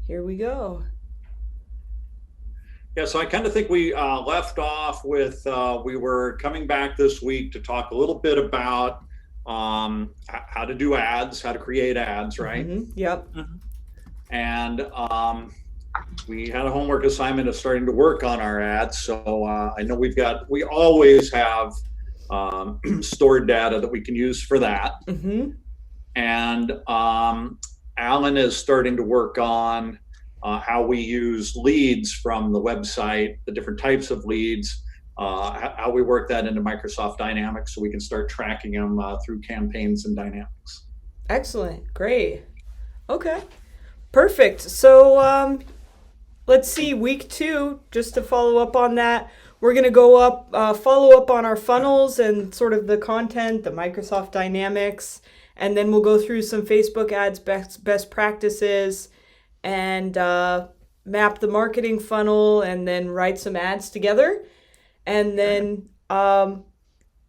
Here we go. Yeah, so I kind of think we left off with we were coming back this week to talk a little bit about how to do ads, how to create ads, right? Yep. Mhm. And we had a homework assignment of starting to work on our ads. So I know we always have stored data that we can use for that. And Alan is starting to work on how we use leads from the website, the different types of leads, how we work that into Microsoft Dynamics so we can start tracking them through campaigns and Dynamics. Excellent. Great. Okay. Perfect. So let's see, week 2, just to follow up on that, we're going to follow up on our funnels and sort of the content, the Microsoft Dynamics, and then we'll go through some Facebook ads best practices and map the marketing funnel and then write some ads together. And then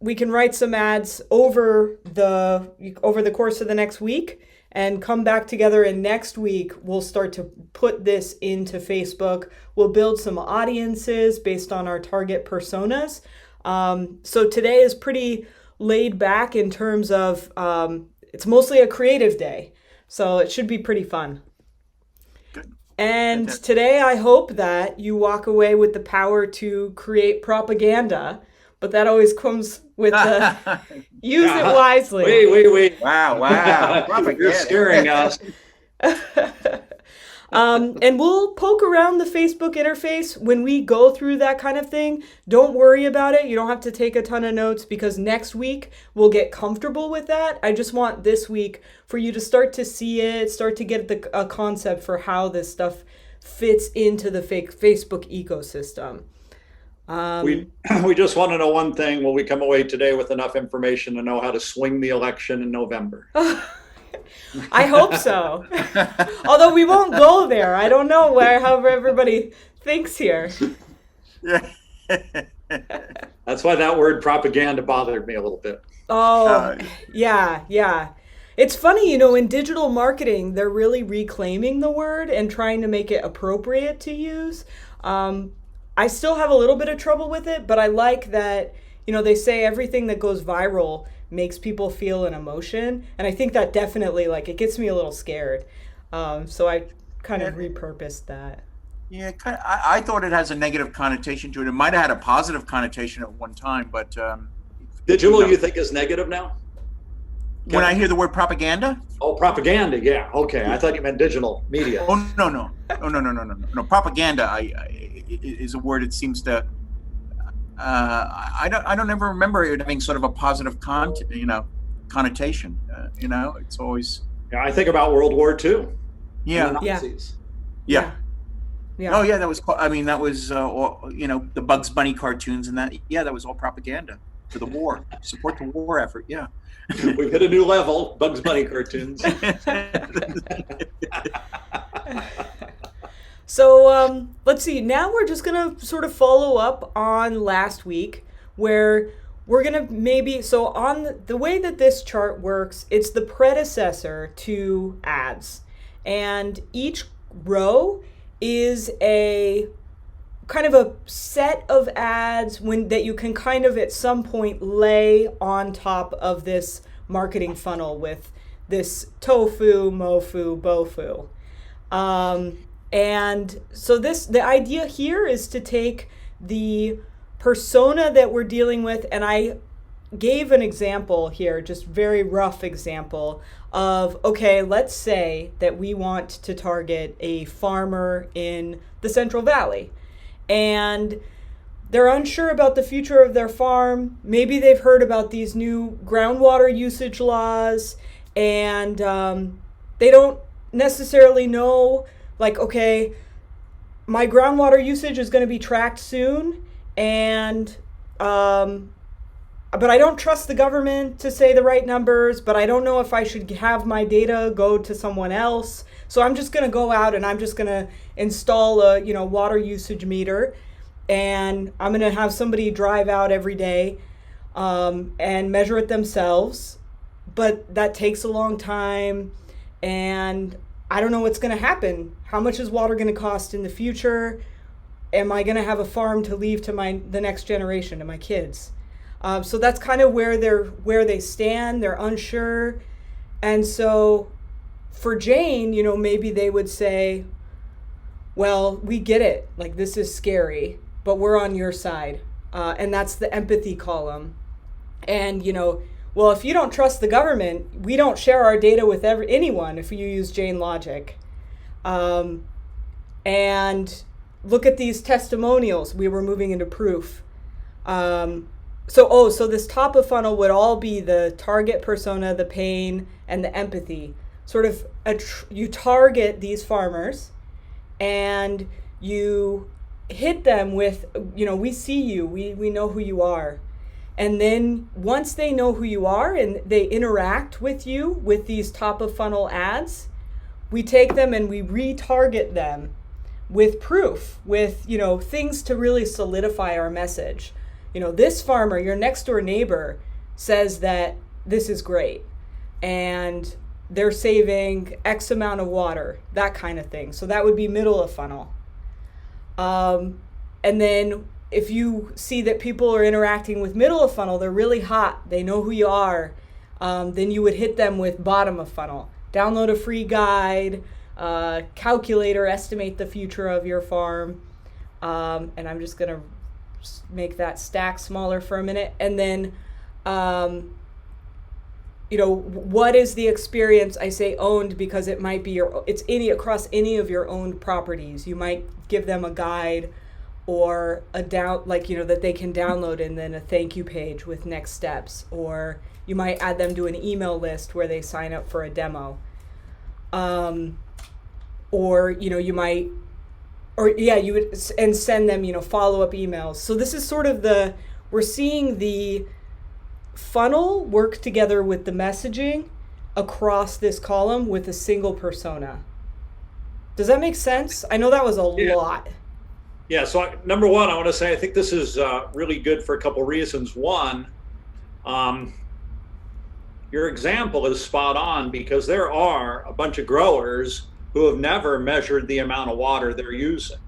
we can write some ads over the course of the next week and come back together, and next week we'll start to put this into Facebook. We'll build some audiences based on our target personas. So today is pretty laid back in terms of it's mostly a creative day, so it should be pretty fun. Good. And Fantastic. today I hope that you walk away with the power to create propaganda, but that always comes with the use it wisely. Wait. Wow. You're scaring us. And we'll poke around the Facebook interface when we go through that kind of thing. Don't worry about it. You don't have to take a ton of notes because next week we'll get comfortable with that. I just want this week for you to start to see it, start to get a concept for how this stuff fits into the Facebook ecosystem. We just want to know one thing. Will we come away today with enough information to know how to swing the election in November? I hope so. Although we won't go there. I don't know how everybody thinks here. That's why that word propaganda bothered me a little bit. Oh, yeah. It's funny, in digital marketing, they're really reclaiming the word and trying to make it appropriate to use. I still have a little bit of trouble with it, but I like that, they say everything that goes viral makes people feel an emotion. And I think that definitely, it gets me a little scared. So I kind of repurposed that. Yeah, I thought it has a negative connotation to it. It might have had a positive connotation at one time, but Digital, you think is negative now? when I hear the word propaganda, Oh, propaganda. Yeah. Okay. I thought you meant digital media. oh no. Propaganda is a word. It seems to. I don't ever remember it having sort of a positive connotation. It's always Yeah, I think about World War II. yeah. And the Nazis. Yeah. Yeah. Oh yeah, that was. That was the Bugs Bunny cartoons and that. Yeah, that was all propaganda for the war, support the war effort. Yeah. We've hit a new level. Bugs Bunny cartoons. So let's see. Now we're just going to sort of follow up on last week where we're going to on the way that this chart works, it's the predecessor to ads. And each row is a kind of a set of ads that you can kind of at some point lay on top of this marketing funnel with this tofu, mofu, bofu. And so the idea here is to take the persona that we're dealing with, and I gave an example here, just very rough example of, okay, let's say that we want to target a farmer in the Central Valley. And they're unsure about the future of their farm. Maybe they've heard about these new groundwater usage laws, and they don't necessarily know, okay, my groundwater usage is going to be tracked soon, and but I don't trust the government to say the right numbers, but I don't know if I should have my data go to someone else. So I'm just going to go out and I'm just going to install a, water usage meter, and I'm going to have somebody drive out every day and measure it themselves. But that takes a long time, and I don't know what's going to happen. How much is water going to cost in the future? Am I going to have a farm to leave to the next generation, to my kids? So that's kind of where they stand. They're unsure. And so for Jane, maybe they would say, well, we get it. Like, this is scary, but we're on your side. And that's the empathy column. And, well, if you don't trust the government, we don't share our data with anyone if you use Jane logic. And look at these testimonials. We were moving into proof. So this top of funnel would all be the target persona, the pain, and the empathy. Sort of, you target these farmers and you hit them with, we see you, we know who you are. And then once they know who you are and they interact with you with these top of funnel ads, we take them and we retarget them with proof, with, things to really solidify our message. This farmer, your next door neighbor, says that this is great and they're saving X amount of water, that kind of thing. So that would be middle of funnel. And then if you see that people are interacting with middle of funnel, they're really hot, they know who you are, then you would hit them with bottom of funnel. Download a free guide, calculator, estimate the future of your farm. And I'm just going to make that stack smaller for a minute. And then, what is the experience? I say owned because it might be across any of your owned properties. You might give them a guide or that they can download, and then a thank you page with next steps. Or you might add them to an email list where they sign up for a demo. You would send them, follow-up emails. So this is sort of we're seeing the funnel work together with the messaging across this column with a single persona. Does that make sense? I know that was a lot. Yeah, so number one, I want to say I think this is really good for a couple reasons. One, your example is spot on because there are a bunch of growers who have never measured the amount of water they're using.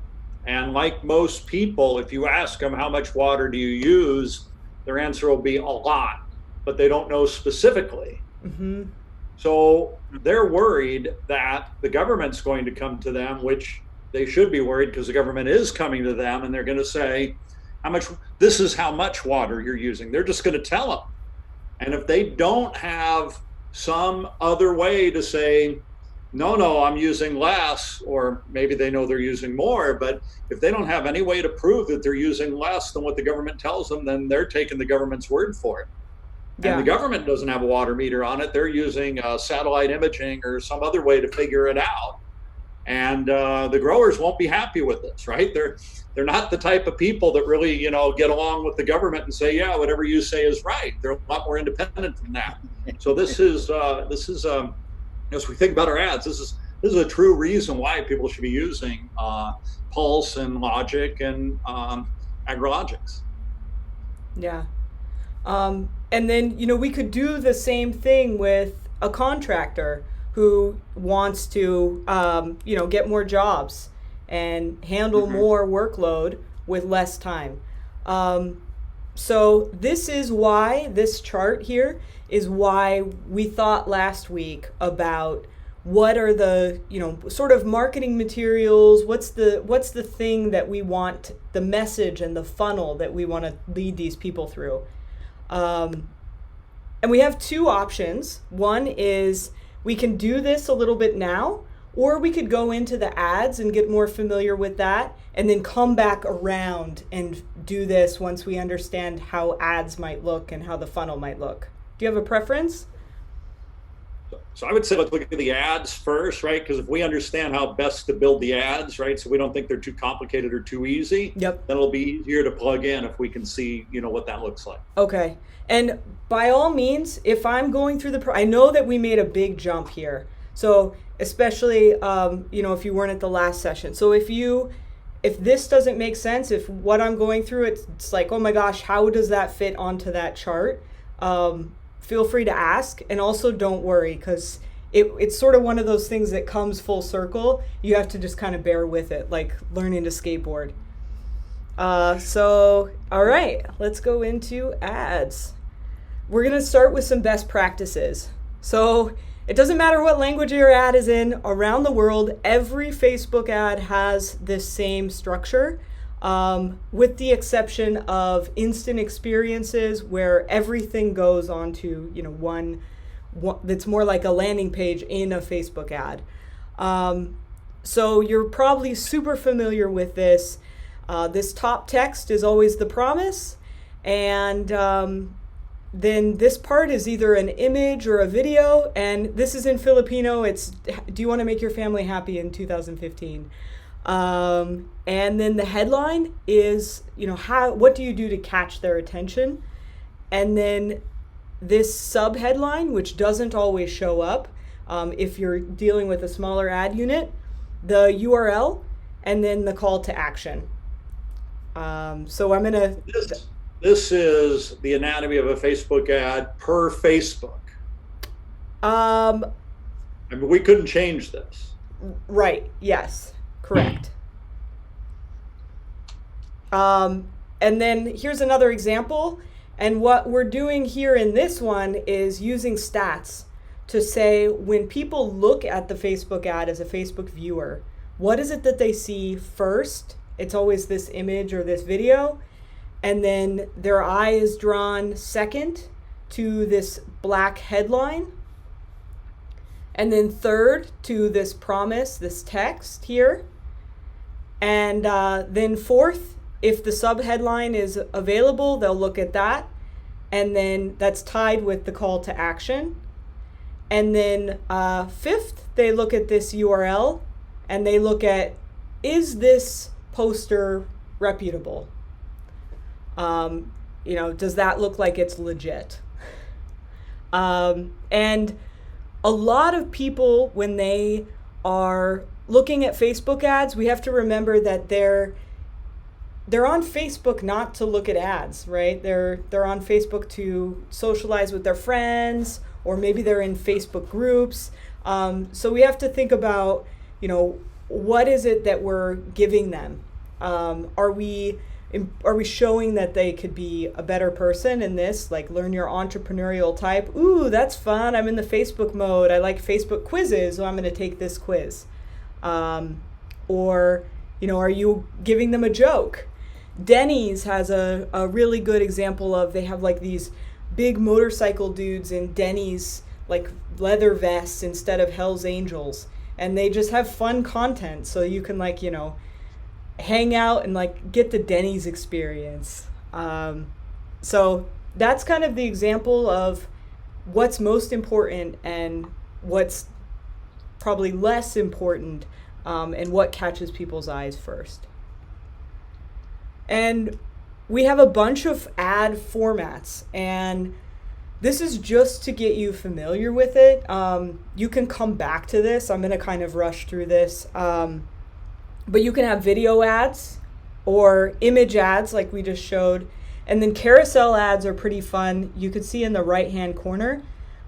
And like most people, if you ask them how much water do you use, their answer will be a lot, but they don't know specifically. Mm-hmm. So they're worried that the government's going to come to them, which they should be worried because the government is coming to them and they're going to say, this is how much water you're using. They're just going to tell them. And if they don't have some other way to say, no, I'm using less, or maybe they know they're using more, but if they don't have any way to prove that they're using less than what the government tells them, then they're taking the government's word for it. Yeah. And the government doesn't have a water meter on it. They're using satellite imaging or some other way to figure it out. And the growers won't be happy with this, right? They're not the type of people that really, get along with the government and say, yeah, whatever you say is right. They're a lot more independent than that. So this is as we think about our ads, this is a true reason why people should be using Pulse and Logic and AgriLogix. Yeah. And then, we could do the same thing with a contractor who wants to, get more jobs and handle more workload with less time. So this is why this chart here is why we thought last week about what are the, sort of marketing materials, what's the thing that we want, the message and the funnel that we want to lead these people through. And we have two options. One is we can do this a little bit now, or we could go into the ads and get more familiar with that and then come back around and do this once we understand how ads might look and how the funnel might look. Do you have a preference? So I would say let's look at the ads first, right? Because if we understand how best to build the ads, right, so we don't think they're too complicated or too easy, yep, then it'll be easier to plug in if we can see, what that looks like. Okay. And by all means, if I'm going through I know that we made a big jump here. So especially, if you weren't at the last session. So if this doesn't make sense, if what I'm going through, it's like, oh my gosh, how does that fit onto that chart? Feel free to ask, and also don't worry, because it's sort of one of those things that comes full circle. You have to just kind of bear with it, like learning to skateboard. So, all right, let's go into ads. We're going to start with some best practices. So it doesn't matter what language your ad is in around the world, every Facebook ad has this same structure, with the exception of instant experiences where everything goes onto, one that's more like a landing page in a Facebook ad. So you're probably super familiar with this. This top text is always the promise, and then this part is either an image or a video, and this is in Filipino. It's, do you want to make your family happy in 2015? And then the headline is, what do you do to catch their attention? And then this sub headline, which doesn't always show up if you're dealing with a smaller ad unit, the URL, and then the call to action. So I'm gonna. This is the anatomy of a Facebook ad per Facebook. I mean, we couldn't change this. Right. Yes. Correct. And then here's another example. And what we're doing here in this one is using stats to say when people look at the Facebook ad as a Facebook viewer, what is it that they see first? It's always this image or this video. And then their eye is drawn second to this black headline. And then third to this promise, this text here. And then fourth, if the subheadline is available, they'll look at that. And then that's tied with the call to action. And then fifth, they look at this URL and they look at, is this poster reputable? Does that look like it's legit? And a lot of people, when they are looking at Facebook ads, we have to remember that they're on Facebook not to look at ads, right? They're on Facebook to socialize with their friends, or maybe they're in Facebook groups. So we have to think about, what is it that we're giving them? Are we showing that they could be a better person in this, like learn your entrepreneurial type? Ooh, that's fun. I'm in the Facebook mode. I like Facebook quizzes, so I'm going to take this quiz. Or, are you giving them a joke? Denny's has a really good example of, they have like these big motorcycle dudes in Denny's, like leather vests instead of Hell's Angels. And they just have fun content. So you can hang out and get the Denny's experience. So that's kind of the example of what's most important and what's probably less important, and what catches people's eyes first. And we have a bunch of ad formats, and this is just to get you familiar with it. You can come back to this. I'm going to kind of rush through this. But you can have video ads or image ads like we just showed. And then carousel ads are pretty fun. You can see in the right-hand corner,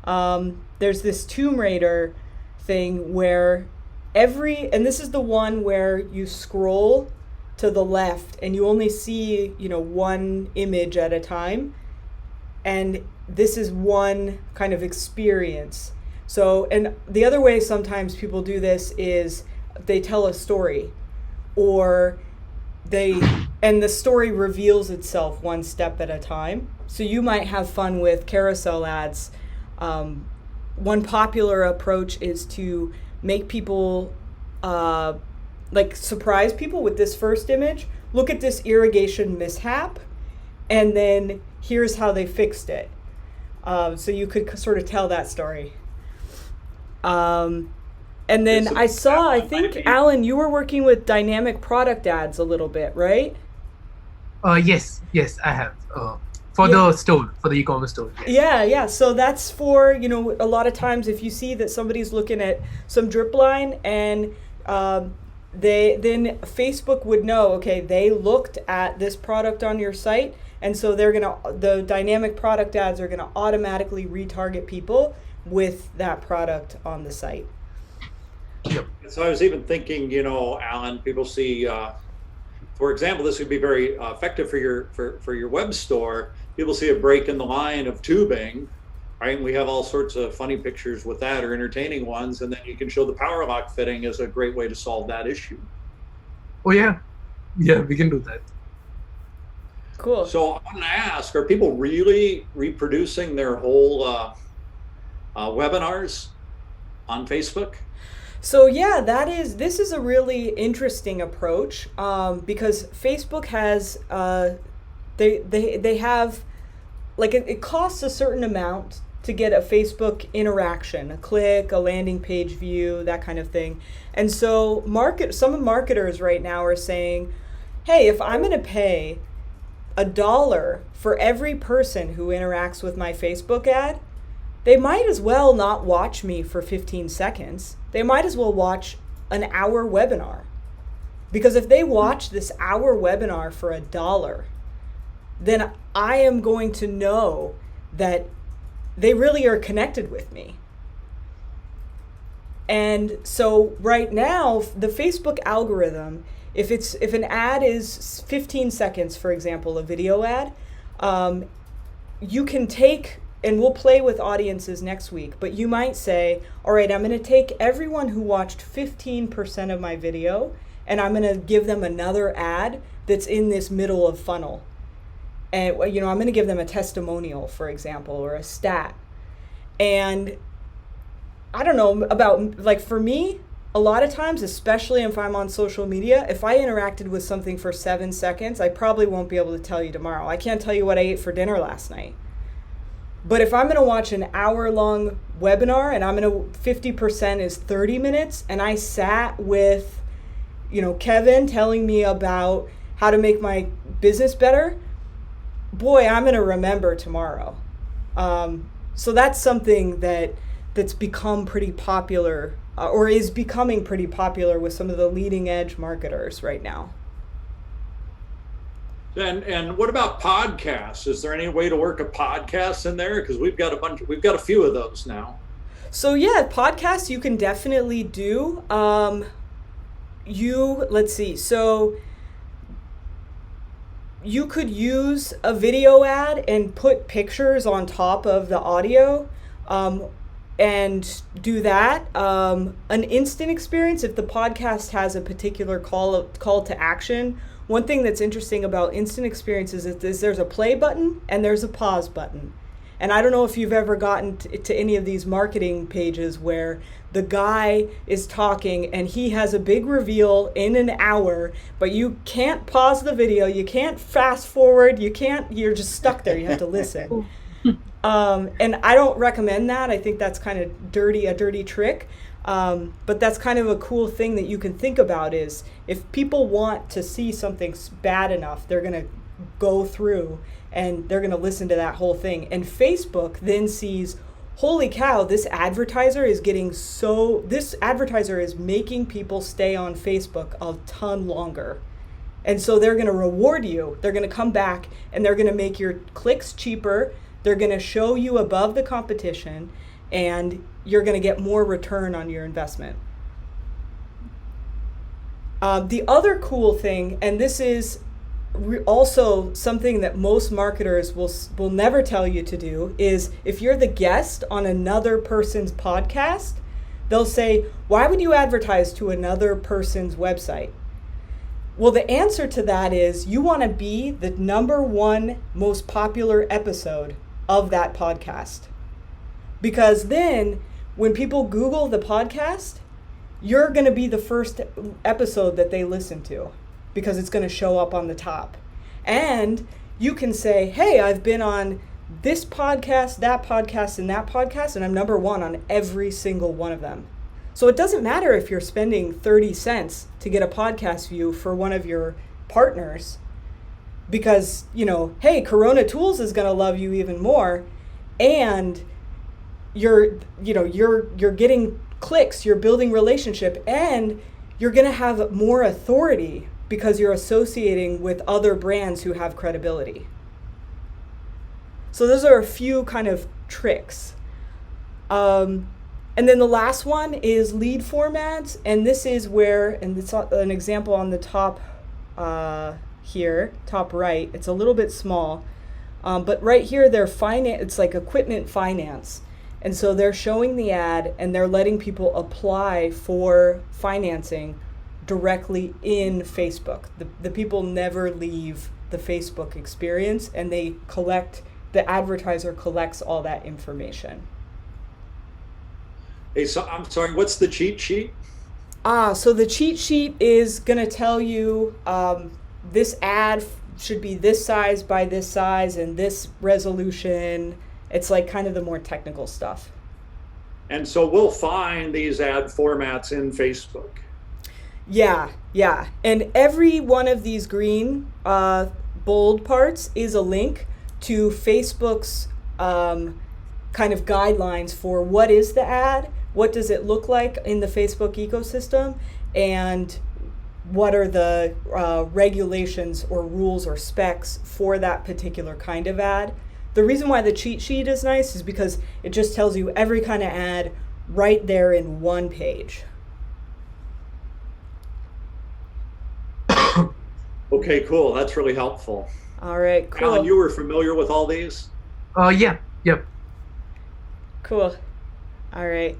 there's this Tomb Raider thing where and this is the one where you scroll to the left and you only see, one image at a time. And this is one kind of experience. So, and the other way sometimes people do this is they tell a story, or and the story reveals itself one step at a time. So you might have fun with carousel ads. One popular approach is to make people, surprise people with this first image. Look at this irrigation mishap, and then here's how they fixed it. So you could sort of tell that story. And then I think, Alan, you were working with dynamic product ads a little bit, right? Yes, I have. For the store, for the e-commerce store. Yes. Yeah. So that's for, a lot of times if you see that somebody's looking at some drip line and then Facebook would know, okay, they looked at this product on your site, and so the dynamic product ads are gonna automatically retarget people with that product on the site. So I was even thinking, you know, Alan, people see, for example, this would be very effective for your web store. People see a break in the line of tubing, right? And we have all sorts of funny pictures with that, or entertaining ones, and then you can show the power lock fitting as a great way to solve that issue. Oh yeah, we can do that. Cool. So I want to ask, are people really reproducing their whole webinars on Facebook? So yeah, this is a really interesting approach, because Facebook has they have, like, it costs a certain amount to get a Facebook interaction, a click, a landing page view, that kind of thing. And so some marketers right now are saying, hey, if I'm going to pay $1 for every person who interacts with my Facebook ad, they might as well not watch me for 15 seconds. They might as well watch an hour webinar. Because if they watch this hour webinar for $1, then I am going to know that they really are connected with me. And so right now, the Facebook algorithm, if an ad is 15 seconds, for example, a video ad, you can take, and we'll play with audiences next week, but you might say, all right, I'm going to take everyone who watched 15% of my video, and I'm going to give them another ad that's in this middle of funnel. And, you know, I'm going to give them a testimonial, for example, or a stat. And I don't know about, like, for me, a lot of times, especially if I'm on social media, if I interacted with something for 7 seconds, I probably won't be able to tell you tomorrow. I can't tell you what I ate for dinner last night. But if I'm going to watch an hour-long webinar, and 50% is 30 minutes, and I sat with, you know, Kevin telling me about how to make my business better, boy, I'm going to remember tomorrow. So that's something that's become pretty popular, or is becoming pretty popular with some of the leading edge marketers right now. And what about podcasts? Is there any way to work a podcast in there? Because we've got a few of those now. So yeah, podcasts you can definitely do. Let's see. So you could use a video ad and put pictures on top of the audio, and do that. An instant experience, if the podcast has a particular call to action. One thing that's interesting about instant experiences is there's a play button and there's a pause button. And I don't know if you've ever gotten to any of these marketing pages where the guy is talking and he has a big reveal in an hour, but you can't pause the video, you can't fast forward, you're just stuck there, you have to listen. And I don't recommend that. I think that's kind of a dirty trick. But that's kind of a cool thing that you can think about is if people want to see something bad enough, they're going to go through and they're going to listen to that whole thing. And Facebook then sees, holy cow, this advertiser is making people stay on Facebook a ton longer. And so they're going to reward you. They're going to come back and they're going to make your clicks cheaper. They're going to show you above the competition, and you're going to get more return on your investment. The other cool thing, and this is also something that most marketers will never tell you to do, is if you're the guest on another person's podcast, they'll say, why would you advertise to another person's website? Well, the answer to that is you want to be the #1 most popular episode of that podcast. Because then when people Google the podcast, you're going to be the first episode that they listen to because it's going to show up on the top. And you can say, hey, I've been on this podcast, that podcast, and that podcast, and I'm #1 on every single one of them. So it doesn't matter if you're spending 30 cents to get a podcast view for one of your partners because, you know, hey, Corona Tools is going to love you even more, and you're getting clicks, you're building relationship, and you're going to have more authority because you're associating with other brands who have credibility. So those are a few kind of tricks. And then the last one is lead form ads, and this is where, and it's an example on the top here, top right. It's a little bit small, but right here they're it's like equipment finance, and so they're showing the ad and they're letting people apply for financing directly in Facebook. The people never leave the Facebook experience, and the advertiser collects all that information. Hey, so I'm sorry, what's the cheat sheet? So the cheat sheet is going to tell you this ad should be this size by this size and this resolution. It's like kind of the more technical stuff. And so we'll find these ad formats in Facebook. Yeah. And every one of these green bold parts is a link to Facebook's kind of guidelines for what is the ad, what does it look like in the Facebook ecosystem, and what are the regulations or rules or specs for that particular kind of ad. The reason why the cheat sheet is nice is because it just tells you every kind of ad right there in one page. Okay, cool. That's really helpful. All right, cool. Alan, you were familiar with all these? Yeah. Yep. Cool. All right.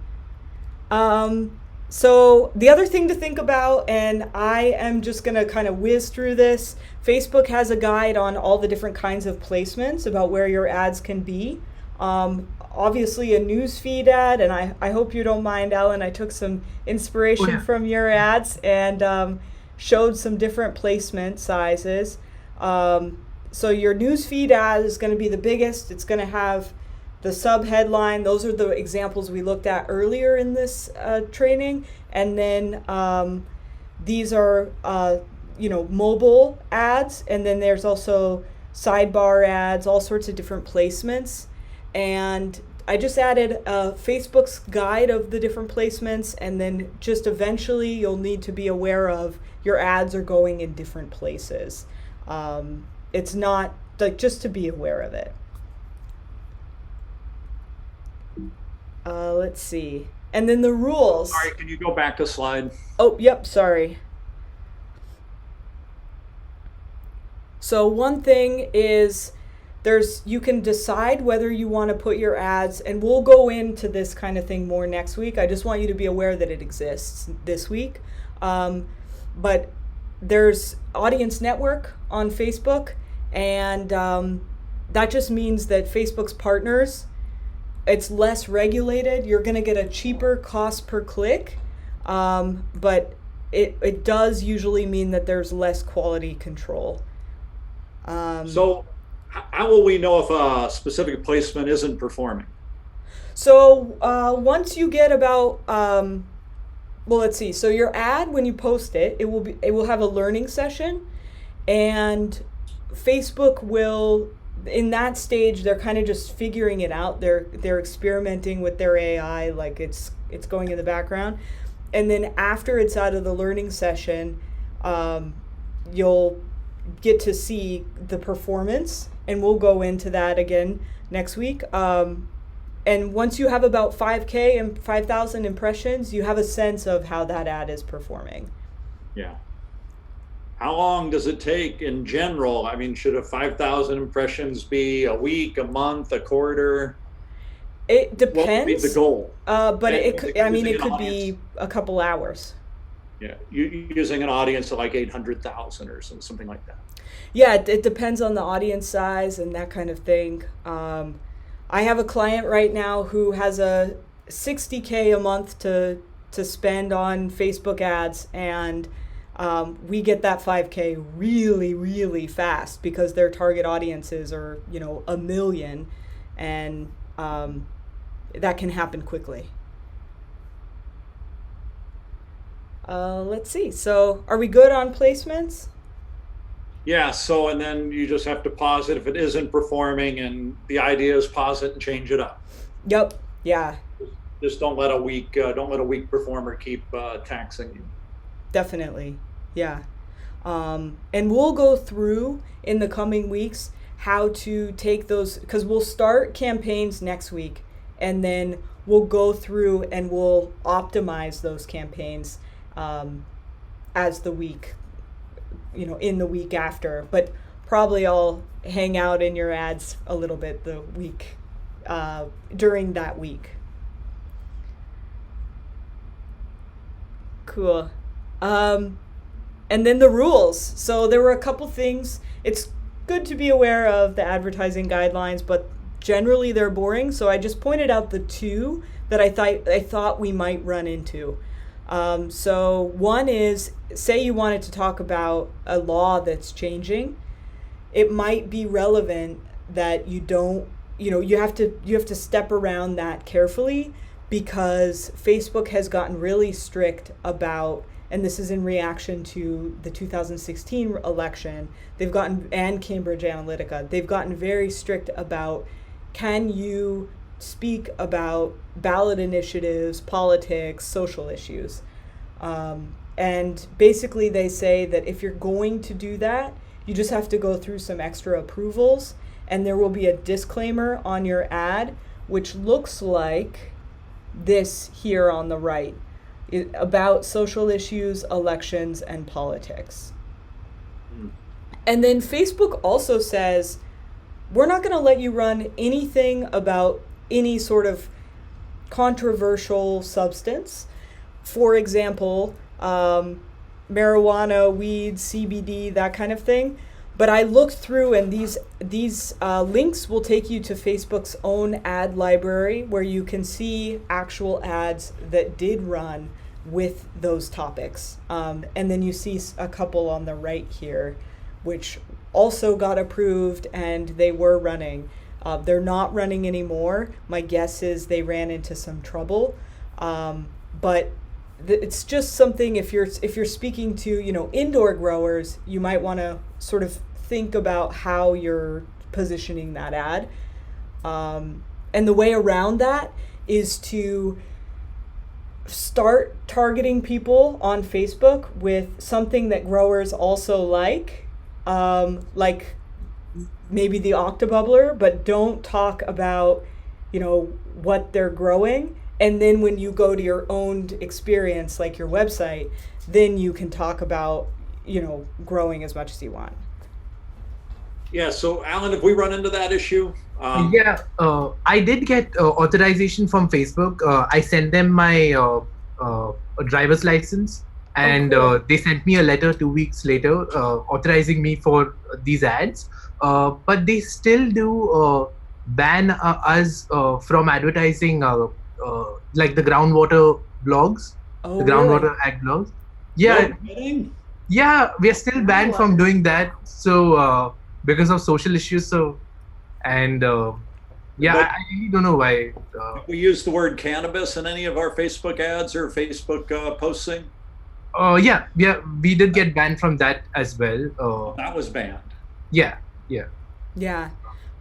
So the other thing to think about, and I am just going to kind of whiz through this, Facebook has a guide on all the different kinds of placements about where your ads can be. Obviously a newsfeed ad, and I hope you don't mind, Alan, I took some inspiration from your ads and showed some different placement sizes. So your newsfeed ad is going to be the biggest. It's going to have the sub headline. Those are the examples we looked at earlier in this training. And then these are, mobile ads. And then there's also sidebar ads, all sorts of different placements. And I just added Facebook's guide of the different placements. And then just eventually you'll need to be aware of your ads are going in different places. It's not like just to be aware of it. Let's see. And then the rules. Sorry, can you go back a slide? Oh, yep, sorry. So one thing is you can decide whether you want to put your ads, and we'll go into this kind of thing more next week. I just want you to be aware that it exists this week. But there's Audience Network on Facebook, and that just means that Facebook's partners, it's less regulated. You're going to get a cheaper cost per click, but it does usually mean that there's less quality control. So how will we know if a specific placement isn't performing? So once you get about, let's see. So your ad, when you post it, it will have a learning session, and Facebook will, in that stage, they're kind of just figuring it out. They're experimenting with their AI, like it's going in the background. And then after it's out of the learning session, you'll get to see the performance, and we'll go into that again next week. And once you have about 5K and 5,000 impressions, you have a sense of how that ad is performing. Yeah. How long does it take in general? I mean, should a 5,000 impressions be a week, a month, a quarter? It depends. What would be the goal? But it could Using be a couple hours. Yeah, using an audience of like 800,000 or something like that. Yeah, it depends on the audience size and that kind of thing. I have a client right now who has a 60K a month to spend on Facebook ads, and we get that 5K really, really fast because their target audiences are, 1 million, and that can happen quickly. Let's see. So are we good on placements? Yeah, so and then you just have to pause it if it isn't performing, and the idea is pause it and change it up. Yep. Yeah. Just don't let a weak performer keep taxing you. Definitely. Yeah. And we'll go through in the coming weeks how to take those, because we'll start campaigns next week, and then we'll go through and we'll optimize those campaigns as the week, in the week after. But probably I'll hang out in your ads a little bit the week during that week. Cool. And then the rules. So there were a couple things. It's good to be aware of the advertising guidelines, but generally they're boring. So I just pointed out the two that I thought we might run into. So one is, say you wanted to talk about a law that's changing. It might be relevant that you don't, you have to step around that carefully, because Facebook has gotten really strict about, and this is in reaction to the 2016 election, and Cambridge Analytica, they've gotten very strict about, can you speak about ballot initiatives, politics, social issues? And basically they say that if you're going to do that, you just have to go through some extra approvals, and there will be a disclaimer on your ad, which looks like this here on the right, about social issues, elections, and politics. And then Facebook also says, we're not going to let you run anything about any sort of controversial substance. For example, marijuana, weed, CBD, that kind of thing. But I looked through, and these links will take you to Facebook's own ad library, where you can see actual ads that did run with those topics. And then you see a couple on the right here, which also got approved, and they were running. They're not running anymore. My guess is they ran into some trouble. But it's just something, if you're speaking to indoor growers, you might want to sort of think about how you're positioning that ad. And the way around that is to start targeting people on Facebook with something that growers also like maybe the Octobubbler, but don't talk about what they're growing. And then when you go to your own experience, like your website, then you can talk about, growing as much as you want. Yeah. So Alan, have we run into that issue? I did get authorization from Facebook. I sent them my driver's license, and they sent me a letter 2 weeks later authorizing me for these ads. But they still do ban us from advertising like the groundwater blogs, the groundwater ad blogs. Yeah, we are still banned from doing that. So because of social issues. So, and I really don't know why. We use the word cannabis in any of our Facebook ads or Facebook posting? We did get banned from that as well. That was banned. Yeah.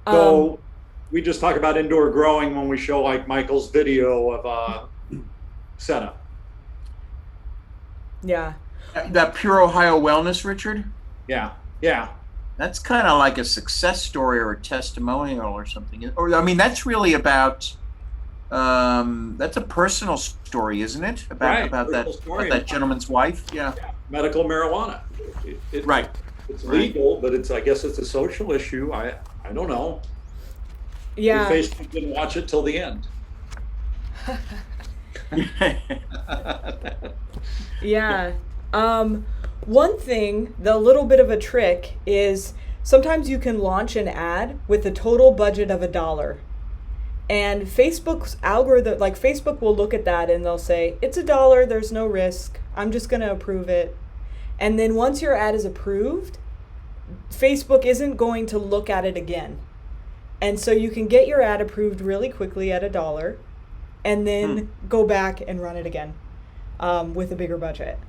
So we just talk about indoor growing when we show like Michael's video of setup. Yeah. That Pure Ohio Wellness, Richard? Yeah. That's kind of like a success story or a testimonial or something. Or that's really about that's a personal story, isn't it? About that gentleman's wife. Yeah. Medical marijuana. Right. It's legal, but I guess it's a social issue. I don't know. Yeah. Facebook didn't watch it till the end. Yeah. One thing, the little bit of a trick is sometimes you can launch an ad with a total budget of $1. And Facebook's algorithm, like Facebook will look at that and they'll say, it's $1, there's no risk, I'm just going to approve it. And then once your ad is approved, Facebook isn't going to look at it again. And so you can get your ad approved really quickly at $1 and then go back and run it again with a bigger budget.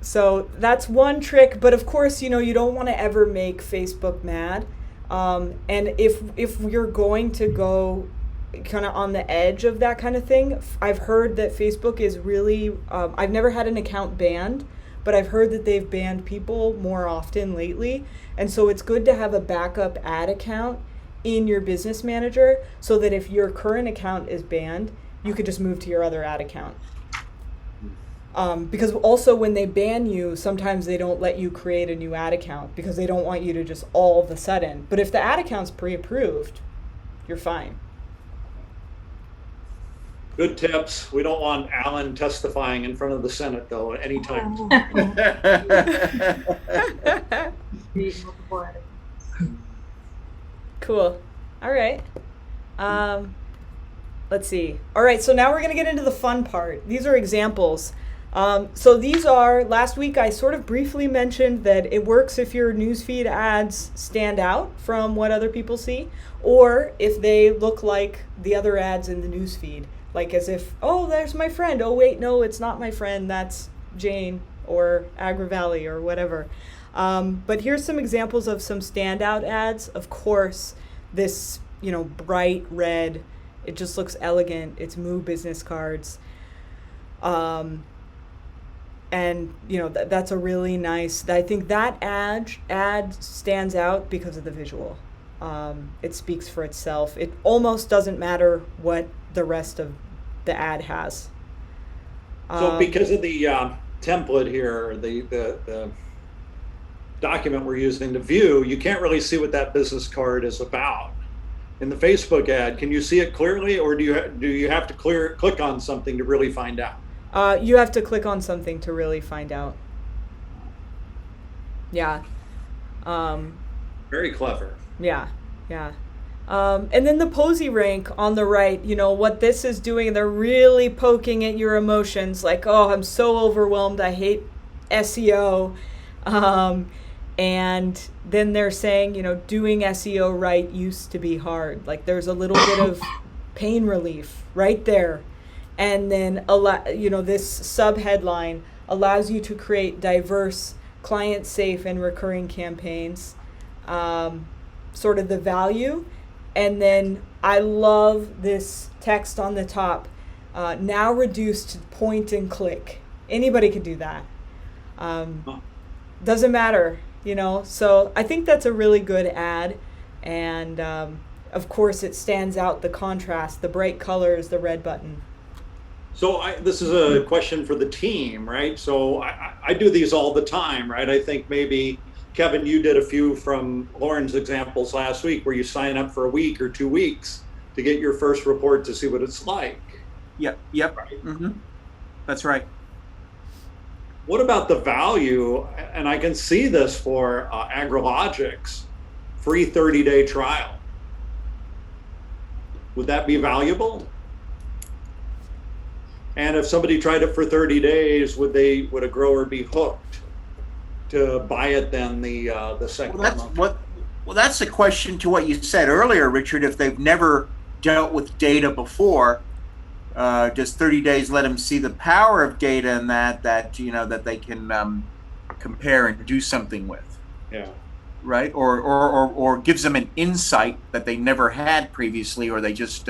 So that's one trick, but of course, you don't want to ever make Facebook mad. And if you're going to go kind of on the edge of that kind of thing, I've heard that Facebook is really, I've never had an account banned, but I've heard that they've banned people more often lately. And so it's good to have a backup ad account in your business manager so that if your current account is banned, you could just move to your other ad account. Because also when they ban you, sometimes they don't let you create a new ad account because they don't want you to just all of a sudden. But if the ad account's pre-approved, you're fine. Good tips. We don't want Alan testifying in front of the Senate, though, anytime. Cool. All right. Let's see. All right, so now we're going to get into the fun part. These are examples. So these are, last week I sort of briefly mentioned that it works if your newsfeed ads stand out from what other people see, or if they look like the other ads in the newsfeed. Like as if, oh, there's my friend. Oh, wait, no, it's not my friend. That's Jane or Agra Valley or whatever. But here's some examples of some standout ads. Of course, this, bright red, it just looks elegant. It's Moo business cards. And, that's a really nice, I think that ad stands out because of the visual. It speaks for itself. It almost doesn't matter what the rest of the ad has. So because of the template here, the document we're using to view, you can't really see what that business card is about. In the Facebook ad, can you see it clearly, or do you have to click on something to really find out? You have to click on something to really find out. Yeah. Very clever. Yeah. And then the Posey rank on the right, what this is doing, they're really poking at your emotions like, oh, I'm so overwhelmed. I hate SEO. And then they're saying, doing SEO right used to be hard. Like there's a little bit of pain relief right there. And then, this sub-headline allows you to create diverse, client-safe, and recurring campaigns. Sort of the value. And then I love this text on the top, now reduced to point and click. Anybody could do that. Doesn't matter, So I think that's a really good ad. And of course, it stands out, the contrast, the bright colors, the red button. So this is a question for the team, right? So I do these all the time, right? I think maybe, Kevin, you did a few from Lauren's examples last week where you sign up for a week or 2 weeks to get your first report to see what it's like. Yep. Right? Mm-hmm. That's right. What about the value? And I can see this for AgriLogix, free 30-day trial. Would that be valuable? And if somebody tried it for 30 days, would a grower be hooked to buy it then the second month? Well, that's a question to what you said earlier, Richard. If they've never dealt with data before, does 30 days let them see the power of data and that they can compare and do something with? Yeah. Right? Or gives them an insight that they never had previously, or they just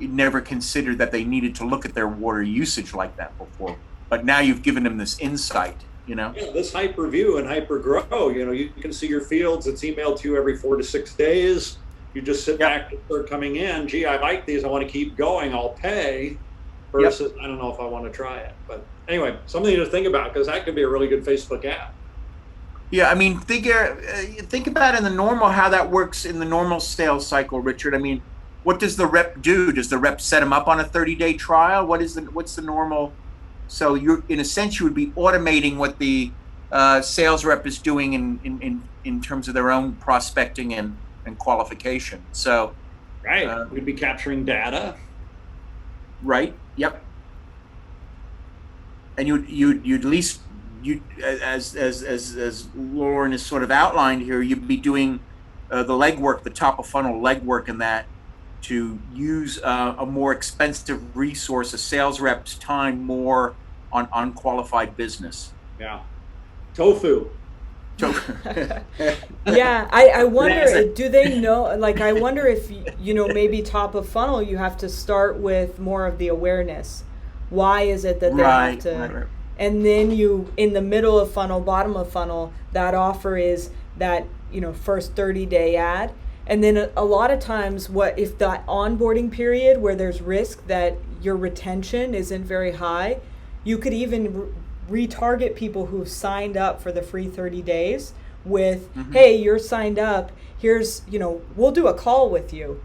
never considered that they needed to look at their water usage like that before. But now you've given them this insight, Yeah, this HyperView and HyperGrow, you can see your fields. It's emailed to you every 4 to 6 days. You just sit back and start coming in. Gee, I like these. I want to keep going. I'll pay. Versus, I don't know if I want to try it. But anyway, something to think about because that could be a really good Facebook ad. Yeah, I mean, think about in the normal, how that works in the normal sales cycle, Richard. I mean, what does the rep do? Does the rep set them up on a 30-day trial? What's the normal? So you're, in a sense, you would be automating what the sales rep is doing in terms of their own prospecting and qualification. So, right, we'd be capturing data. Right. Yep. And you'd at least as Lauren has sort of outlined here, you'd be doing the legwork, the top of funnel legwork, in that to use a more expensive resource, a sales rep's time, more on unqualified business. Yeah. Tofu. Yeah, I wonder, do they know, like, I wonder if, maybe top of funnel, you have to start with more of the awareness. Why is it that they have to, right. And then you, in the middle of funnel, bottom of funnel, that offer is that, first 30-day ad. And then a lot of times, what if that onboarding period where there's risk that your retention isn't very high, you could even retarget people who've signed up for the free 30 days with, hey, you're signed up. Here's, we'll do a call with you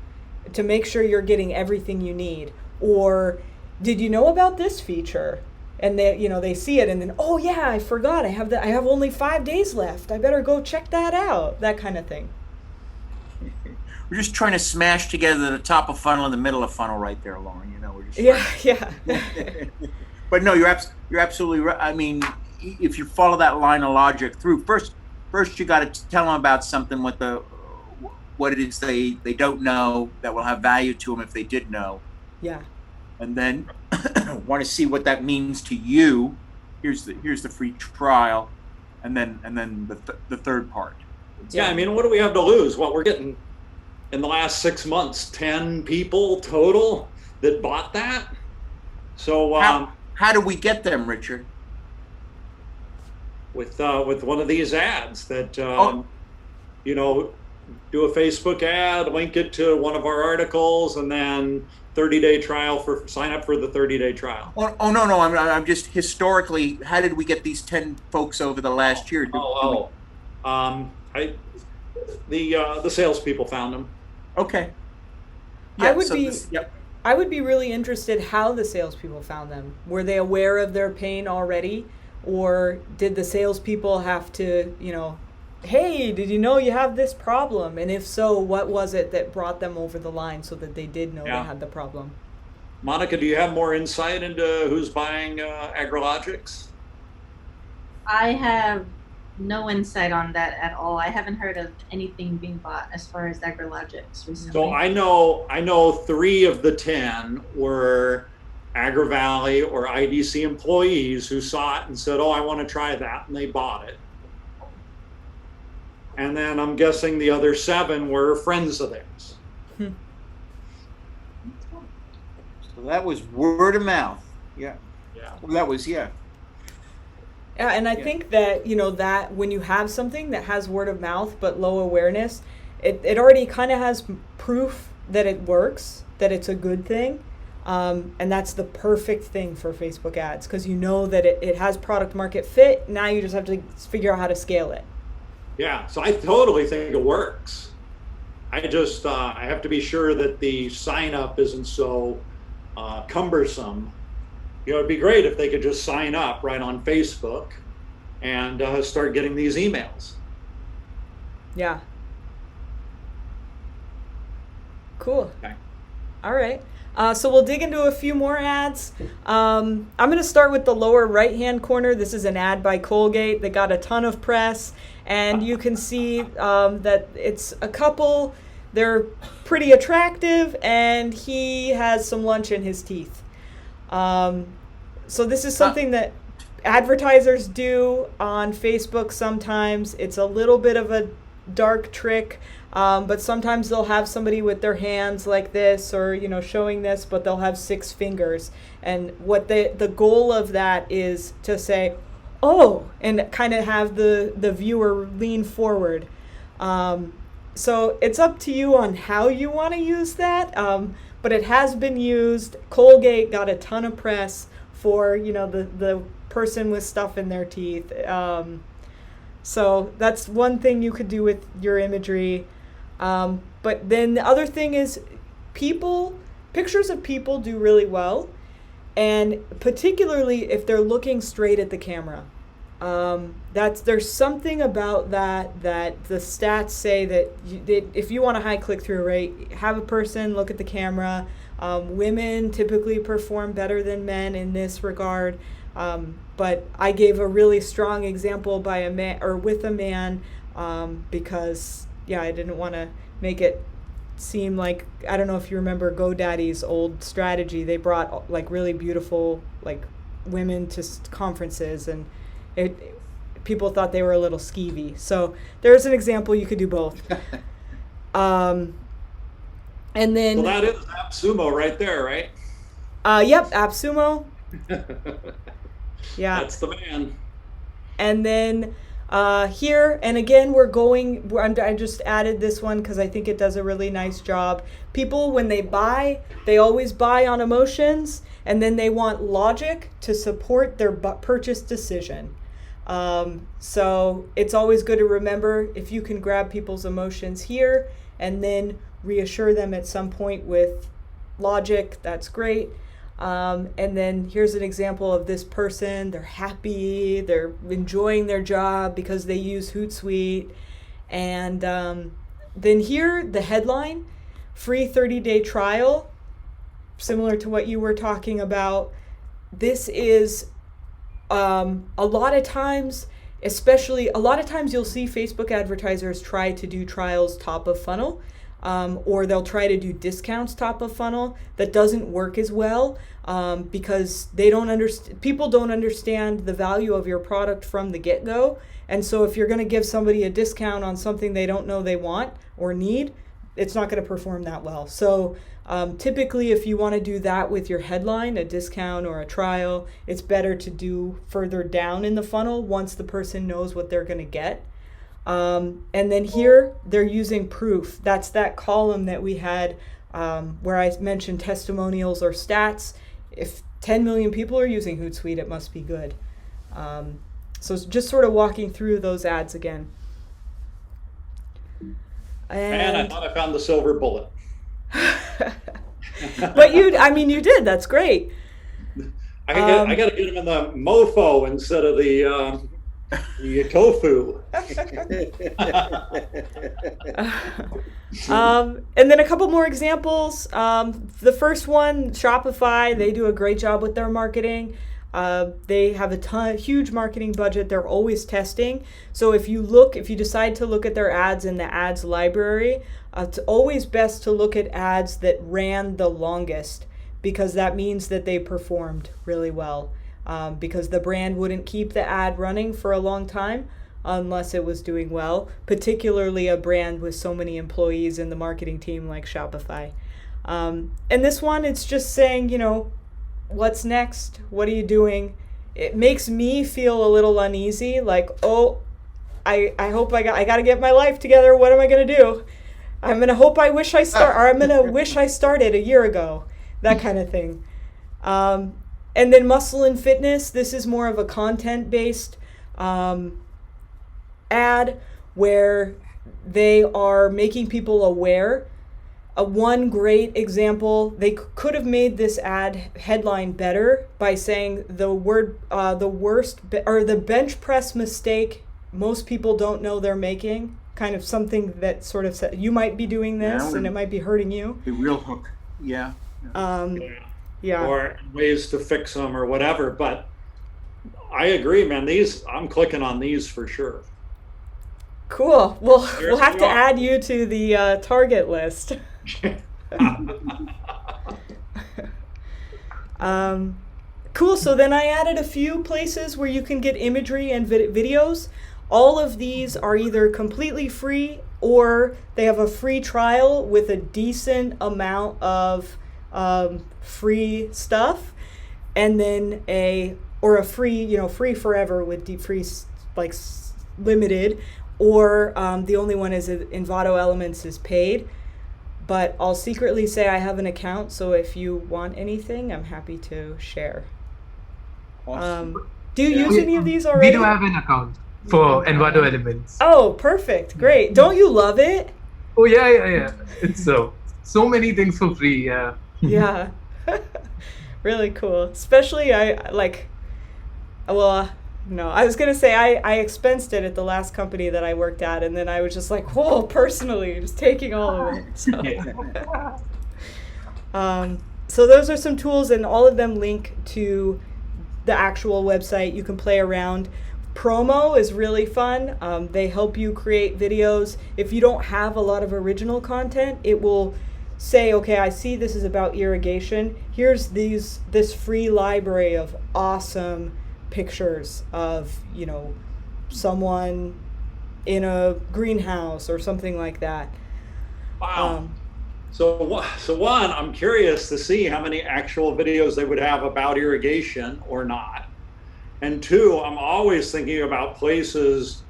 to make sure you're getting everything you need. Or did you know about this feature? And they see it and then, oh yeah, I forgot. I have only 5 days left. I better go check that out. That kind of thing. We're just trying to smash together the top of funnel and the middle of funnel right there, Lauren. We're just yeah. But no, you're absolutely right. I mean, if you follow that line of logic through, first you got to tell them about something, what it is they don't know that will have value to them if they did know. Yeah. And then want to see what that means to you. Here's the free trial, and then the third part. Yeah, I mean, what do we have to lose? Well, we're getting in the last 6 months 10 people total that bought that. So how do we get them, Richard? With one of these ads that do a Facebook ad, link it to one of our articles, and then 30-day trial sign up for the 30-day trial. Oh no, I'm just historically, how did we get these 10 folks over the last year? The salespeople found them. Okay. Yeah, I would be really interested how the salespeople found them. Were they aware of their pain already, or did the salespeople have to, hey, did you know you have this problem? And if so, what was it that brought them over the line so that they did know they had the problem? Monica, do you have more insight into who's buying AgriLogics? I have no insight on that at all. I haven't heard of anything being bought as far as AgriLogics recently. So I know 3 of the 10 were AgriValley or IDC employees who saw it and said, oh, I want to try that, and they bought it. And then I'm guessing the other 7 were friends of theirs. So that was word of mouth. Yeah. Well, that was, Yeah, and I think that, that when you have something that has word of mouth but low awareness, it already kind of has proof that it works, that it's a good thing. And that's the perfect thing for Facebook ads, because that it has product market fit. Now you just have to figure out how to scale it. Yeah, so I totally think it works. I just I have to be sure that the sign up isn't so cumbersome. It'd be great if they could just sign up right on Facebook and start getting these emails. Yeah. Cool. Okay. All right. So we'll dig into a few more ads. I'm going to start with the lower right-hand corner. This is an ad by Colgate that got a ton of press. And you can see that it's a couple. They're pretty attractive, and he has some lunch in his teeth. So this is something that advertisers do on Facebook sometimes. It's a little bit of a dark trick, but sometimes they'll have somebody with their hands like this, or showing this, but they'll have 6 fingers. And what the goal of that is to say, oh, and kind of have the viewer lean forward. So it's up to you on how you want to use that, but it has been used. Colgate got a ton of press for the person with stuff in their teeth. So that's one thing you could do with your imagery. But then the other thing is pictures of people do really well, and particularly if they're looking straight at the camera. There's something about that the stats say that if you want a high click-through rate, have a person look at the camera. Women typically perform better than men in this regard. But I gave a really strong example by a man or with a man, because I didn't want to make it seem like, I don't know if you remember GoDaddy's old strategy. They brought like really beautiful women to conferences, and people thought they were a little skeevy. So there's an example. You could do both. And then that is AppSumo right there, right? Yep, AppSumo. Yeah, that's the man. And then Here, and again, I just added this one because I think it does a really nice job. People, when they buy, they always buy on emotions, and then they want logic to support their purchase decision. So it's always good to remember, if you can grab people's emotions here and then reassure them at some point with logic, that's great. And then here's an example of this person. They're happy, they're enjoying their job because they use Hootsuite. And then here, the headline, free 30-day trial, similar to what you were talking about. This is a lot of times you'll see Facebook advertisers try to do trials top of funnel. Or they'll try to do discounts top of funnel. That doesn't work as well because people don't understand the value of your product from the get-go. And so if you're going to give somebody a discount on something they don't know they want or need, it's not going to perform that well. So typically, if you want to do that with your headline, a discount or a trial, it's better to do further down in the funnel once the person knows what they're going to get. And then here they're using proof. That's that column that we had where I mentioned testimonials or stats. If 10 million people are using Hootsuite, it must be good. So just sort of walking through those ads again. And I thought I found the silver bullet. But you did. That's great. I got to get them in the mofo instead of the tofu. And then a couple more examples. The first one, Shopify, they do a great job with their marketing. They have a huge marketing budget. They're always testing. So if you decide to look at their ads in the ads library, it's always best to look at ads that ran the longest, because that means that they performed really well. Because the brand wouldn't keep the ad running for a long time unless it was doing well, particularly a brand with so many employees in the marketing team like Shopify. And this one, it's just saying, what's next? What are you doing? It makes me feel a little uneasy, like, oh, I hope I got to get my life together. What am I going to do? I'm going to wish I started a year ago, that kind of thing. And then Muscle and Fitness, this is more of a content-based ad where they are making people aware. One great example, they could have made this ad headline better by saying the bench press mistake most people don't know they're making, kind of something that sort of said, you might be doing this and it might be hurting you. The real hook, yeah. Yeah. Or ways to fix them or whatever. But I agree, man. I'm clicking on these for sure. Cool. We'll have to add you to the target list. Cool. So then I added a few places where you can get imagery and videos. All of these are either completely free or they have a free trial with a decent amount of free stuff, and then a free forever with free limited, or the only one is Envato Elements is paid. But I'll secretly say I have an account, so if you want anything, I'm happy to share. Awesome. Do you use any of these already? We do have an account for Envato Elements. Oh, perfect. Great. Don't you love it? Oh, yeah. It's so many things for free, yeah. Yeah. Really cool. Especially I was going to say I expensed it at the last company that I worked at, and then I was just like, whoa, personally, just taking all of it. So those are some tools, and all of them link to the actual website. You can play around. Promo is really fun. They help you create videos. If you don't have a lot of original content, it will say, okay, I see this is about irrigation. Here's this free library of awesome pictures of, someone in a greenhouse or something like that. Wow. So one, I'm curious to see how many actual videos they would have about irrigation or not. And two, I'm always thinking about places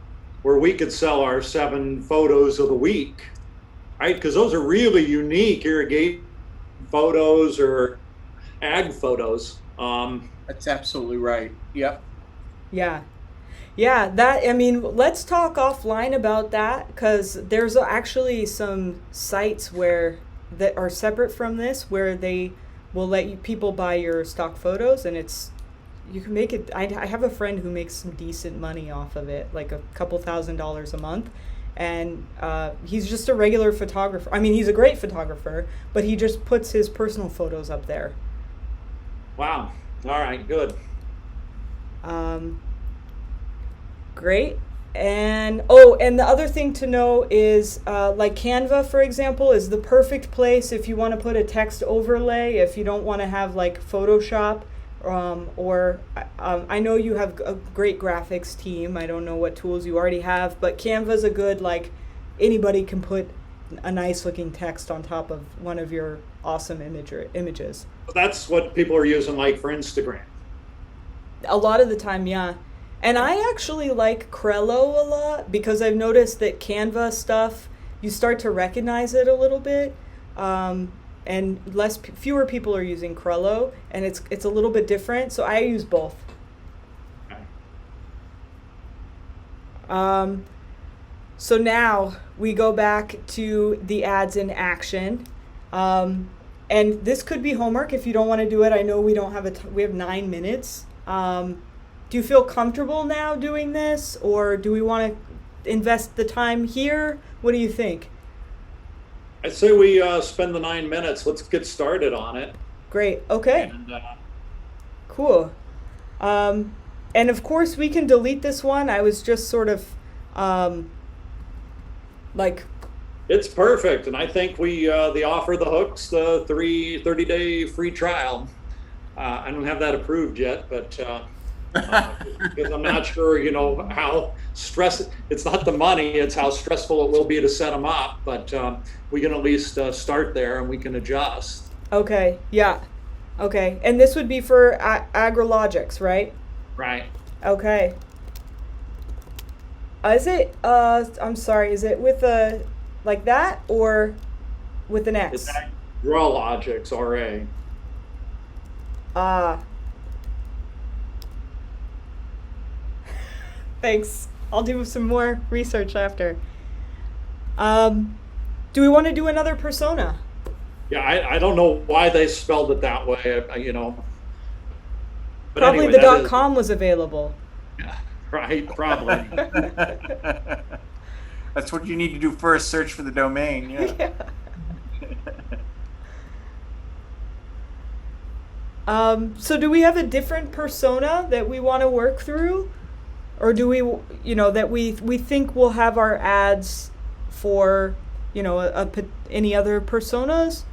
where we could sell our 7 photos of the week, right? Because those are really unique irrigation photos or ag photos. That's absolutely right. Yep. Yeah. Yeah, that, I mean, let's talk offline about that because there's actually some sites where that are separate from this where they will let you people buy your stock photos and it's you can make it. I have a friend who makes some decent money off of it, like a couple $1,000s a month, and he's just a regular photographer. I mean, he's a great photographer, but he just puts his personal photos up there. Wow. All right, good. Great. And and the other thing to know is like Canva, for example, is the perfect place if you want to put a text overlay, if you don't want to have like Photoshop, or I know you have a great graphics team. I don't know what tools you already have, but Canva's a good, like, anybody can put a nice looking text on top of one of your awesome images. That's what people are using, like, for Instagram. A lot of the time, yeah. And I actually like Crello a lot because I've noticed that Canva stuff, you start to recognize it a little bit, and fewer people are using Crello, and it's a little bit different. So I use both. Okay. So now we go back to the ads in action, and this could be homework if you don't want to do it. I know we don't have we have 9 minutes. Do you feel comfortable now doing this, or do we want to invest the time here? What do you think? I'd say we spend the 9 minutes. Let's get started on it. Great. Okay. And, Cool. And of course we can delete this one. I was just sort of like. it's perfect, and I think we the offer, the hooks, the 30-day free trial. I don't have that approved yet, but because I'm not sure, how it's not the money, it's how stressful it will be to set them up, but we can at least start there and we can adjust. Okay. Yeah. Okay. And this would be for AgriLogics, right? Right. Okay. Is it, I'm sorry, is it with a, like that, or with an X? It's AgriLogics, RA. Thanks. I'll do some more research after. Do we want to do another persona? Yeah, I don't know why they spelled it that way, But Probably anyway, the .com was available. Yeah, right, probably. That's what you need to do first, search for the domain. Yeah. So do we have a different persona that we want to work through? Or do we, that we think we'll have our ads for, any other personas?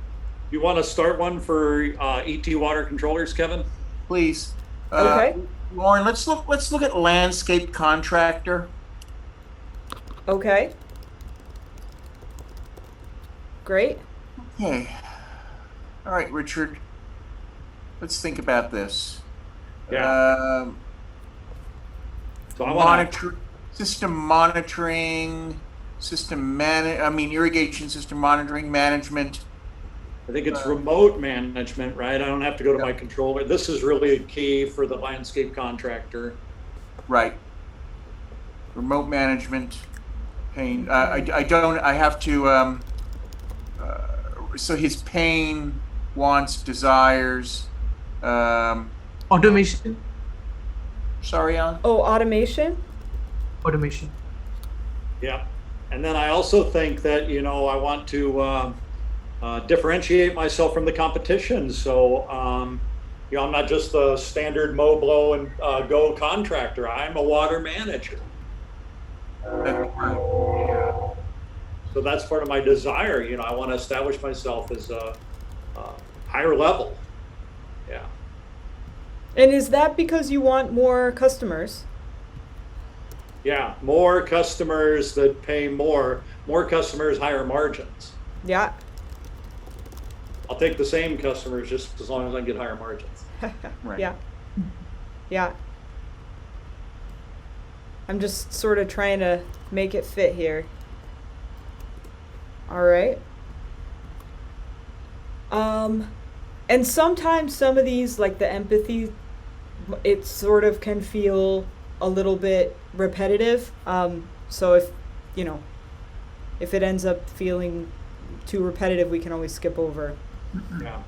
You want to start one for ET water controllers, Kevin? Please. Okay. Lauren, let's look at landscape contractor. Okay. Great. Okay. All right, Richard. Let's think about this. Yeah. So I want to system monitoring, irrigation system monitoring management. I think it's remote management, right? I don't have to go to my controller. This is really a key for the landscape contractor. Right. Remote management. Pain. I have to. So his pain, wants, desires. Automation. Sorry, Alan? Oh, automation? Automation. Yeah. And then I also think that, I want to differentiate myself from the competition. So, I'm not just a standard mow, blow, and go contractor. I'm a water manager. So that's part of my desire. I want to establish myself as a higher level. Yeah. And is that because you want more customers? Yeah, more customers that pay more customers, higher margins. Yeah. I'll take the same customers just as long as I can get higher margins. Right. Yeah. Yeah. I'm just sort of trying to make it fit here. All right. And sometimes some of these, like the empathy, it sort of can feel a little bit repetitive. So if, you know, if it ends up feeling too repetitive, we can always skip over. Yeah.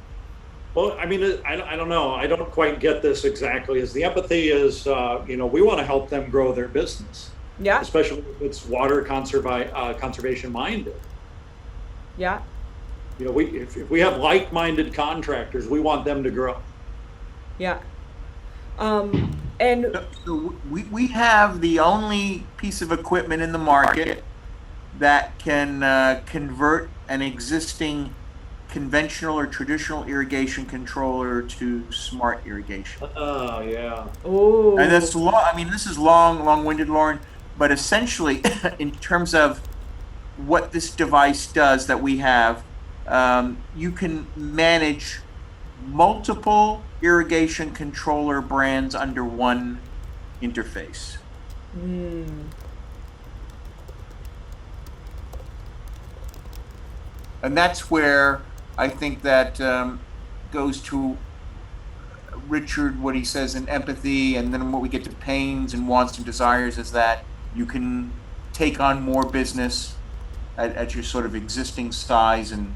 Well, I mean, I don't know. I don't quite get this exactly. Is the empathy is, you know, we want to help them grow their business, Yeah. especially if it's water conservation minded. Yeah. You know, if we have like-minded contractors, we want them to grow. Yeah. And So we have the only piece of equipment in the market that can convert an existing conventional or traditional irrigation controller to smart irrigation. Oh, yeah. oh, And that's long. I mean, this is long-winded, Lauren. But essentially, in terms of what this device does that we have, you can manage multiple irrigation controller brands under one interface. And that's where I think that goes to Richard, what he says in empathy, and then what we get to pains and wants and desires is that you can take on more business at your sort of existing size and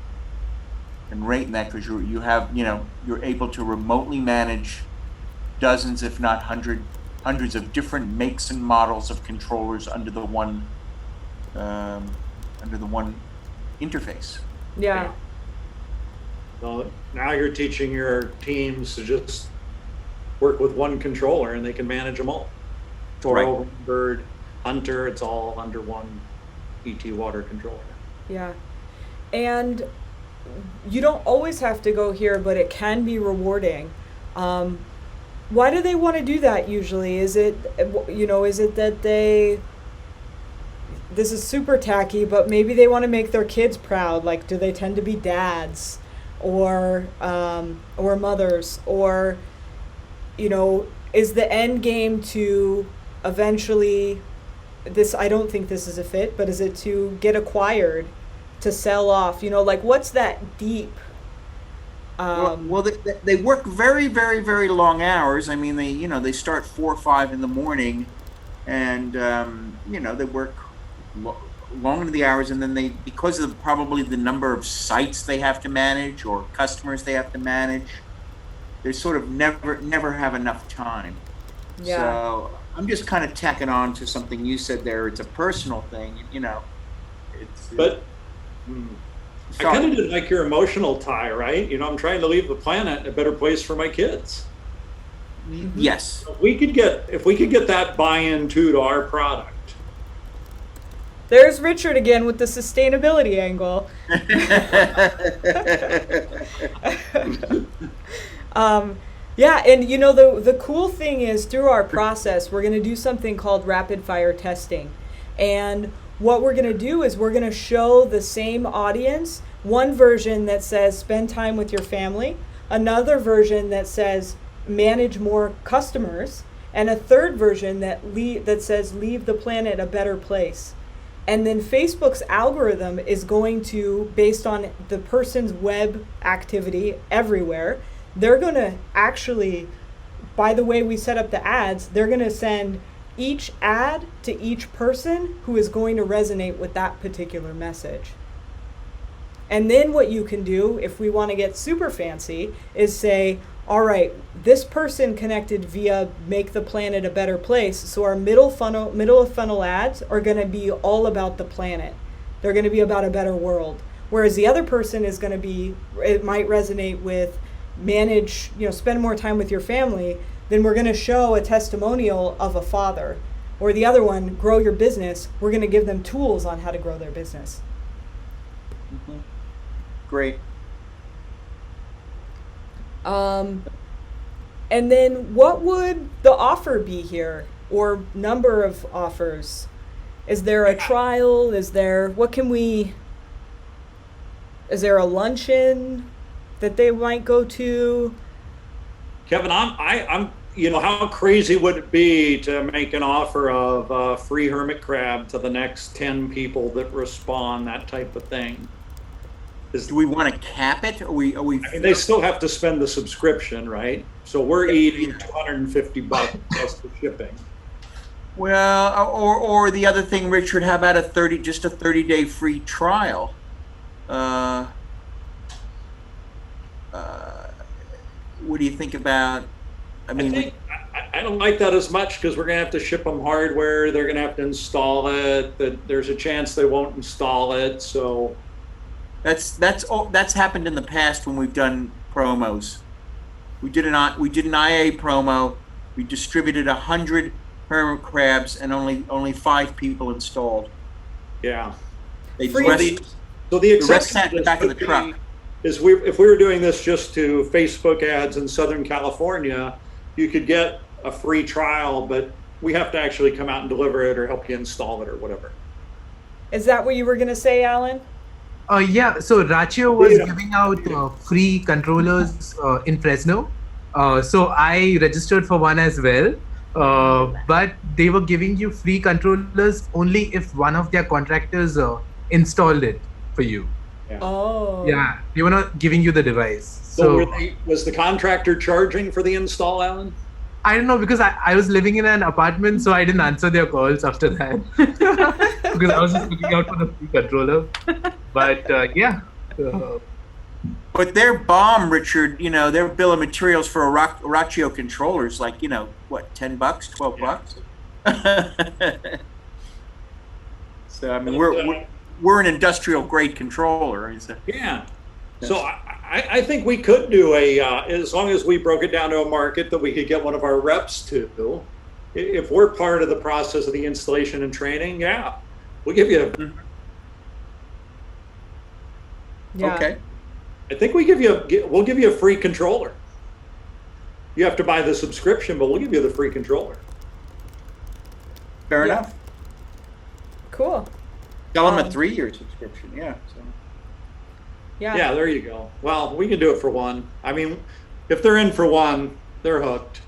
rate in that, because you have, you know, you're able to remotely manage dozens, if not hundreds of different makes and models of controllers under the one interface. yeah. So now you're teaching your teams to just work with one controller and they can manage them all. Toro, Bird, Hunter, it's all under one ET water controller. Yeah. And you don't always have to go here, but it can be rewarding. Why do they want to do that usually? Is it, you know, is it that this is super tacky, but maybe they want to make their kids proud? Like, do they tend to be dads or mothers? Or, you know, is the end game to eventually, I don't think this is a fit, but is it to get acquired, to sell off? You know, like, what's that deep? Well, they work very, very, very long hours. I mean, they start 4 or 5 in the morning, and they work long into the hours, and then because of probably the number of sites they have to manage or customers they have to manage, they sort of never have enough time. Yeah. So I'm just kind of tacking on to something you said there. It's a personal thing, you know. But I kind of didn't like your emotional tie, right? You know, I'm trying to leave the planet in a better place for my kids. Yes. If we could get that buy-in to our product. There's Richard again with the sustainability angle. Yeah, and you know, the cool thing is, through our process, we're going to do something called rapid fire testing. And what we're going to do is we're going to show the same audience one version that says spend time with your family, another version that says manage more customers, and a third version that says leave the planet a better place. And then Facebook's algorithm is going to, based on the person's web activity everywhere, they're going to actually, by the way we set up the ads, they're going to send each ad to each person who is going to resonate with that particular message. And then what you can do, if we want to get super fancy, is say, all right, this person connected via Make the Planet a Better Place, so our middle of funnel ads are going to be all about the planet. They're going to be about a better world. Whereas the other person is going to be, it might resonate with manage, spend more time with your family. Then we're going to show a testimonial of a father. Or the other one, grow your business. We're going to give them tools on how to grow their business. Mm-hmm. Great. And then what would the offer be here, or number of offers? Is there a trial? Is there a luncheon that they might go to? Kevin, I'm how crazy would it be to make an offer of free hermit crab to the next 10 people that respond, that type of thing? Do we want to cap it? Are we I mean, they still have to spend the subscription, right? So we're eating $250 plus the shipping. Well, or the other thing, Richard, how about just a 30-day free trial? What do you think about? I mean, I don't like that as much because we're going to have to ship them hardware. They're going to have to install it. There's a chance they won't install it. So that's happened in the past when we've done promos. We did an IA promo. We distributed 100 hermit crabs, and only 5 people installed. yeah. They Free- So the rest exception sat in the back of the truck. Is if we were doing this just to Facebook ads in Southern California, you could get a free trial, but we have to actually come out and deliver it or help you install it or whatever. Is that what you were going to say, Alan? Yeah, so Ratio was Yeah. giving out free controllers in Fresno. So I registered for one as well. But they were giving you free controllers only if one of their contractors installed it for you. Oh. Yeah, they were not giving you the device. So So was the contractor charging for the install, Alan? I don't know, because I was living in an apartment, so I didn't answer their calls after that. Because I was just looking out for the free controller. But yeah. But their BOM, Richard, their bill of materials for a Ratio controller is like, what, $10, $12? So I mean, we're an industrial grade controller. Yeah. So I think we could do as long as we broke it down to a market that we could get one of our reps to. If we're part of the process of the installation and training, yeah, we'll give you. Yeah. Okay. I think we'll give you a free controller. You have to buy the subscription, but we'll give you the free controller. Fair Yeah. enough. Cool. Tell them a 3-year subscription. Yeah. So. Yeah, there you go. Well, we can do it for one. I mean, if they're in for one, they're hooked.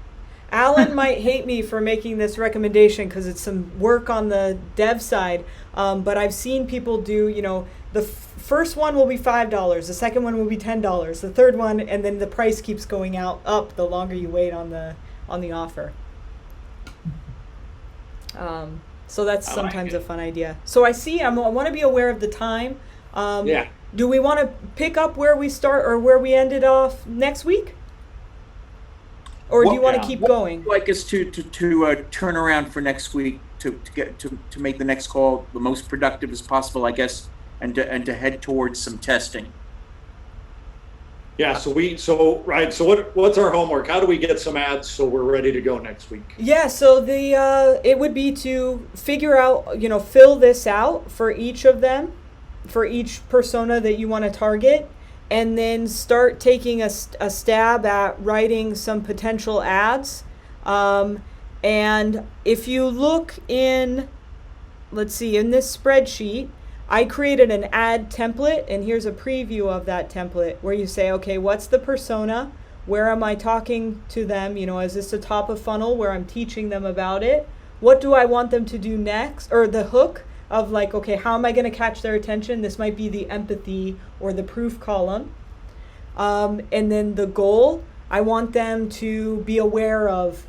Alan might hate me for making this recommendation because it's some work on the dev side, but I've seen people do, the first one will be $5, the second one will be $10, the third one, and then the price keeps going up the longer you wait on the offer. So that's I like sometimes it. a fun idea. So I want to be aware of the time. Yeah. Do we want to pick up where we start or where we ended off next week? Or do you want to keep going? I'd like us to turn around for next week to make the next call the most productive as possible, I guess, and to head towards some testing. Yeah. So what's our homework? How do we get some ads so we're ready to go next week? Yeah, so it would be to figure out, fill this out for each of them, for each persona that you want to target, and then start taking a stab at writing some potential ads. And if you look in this spreadsheet, I created an ad template, and here's a preview of that template where you say, okay, what's the persona? Where am I talking to them? Is this a top of funnel where I'm teaching them about it? What do I want them to do next? Or the hook of like, okay, how am I going to catch their attention? This might be the empathy or the proof column. And then the goal, I want them to be aware of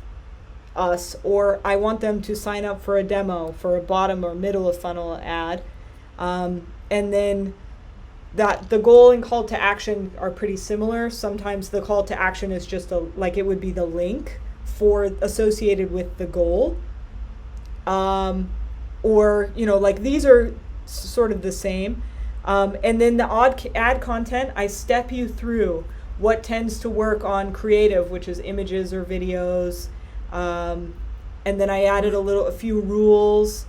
us, or I want them to sign up for a demo for a bottom or middle of funnel ad. And then the goal and call to action are pretty similar. Sometimes the call to action is just it would be the link associated with the goal. Or, these are sort of the same. And then the ad content, I step you through what tends to work on creative, which is images or videos. And then I added a few rules.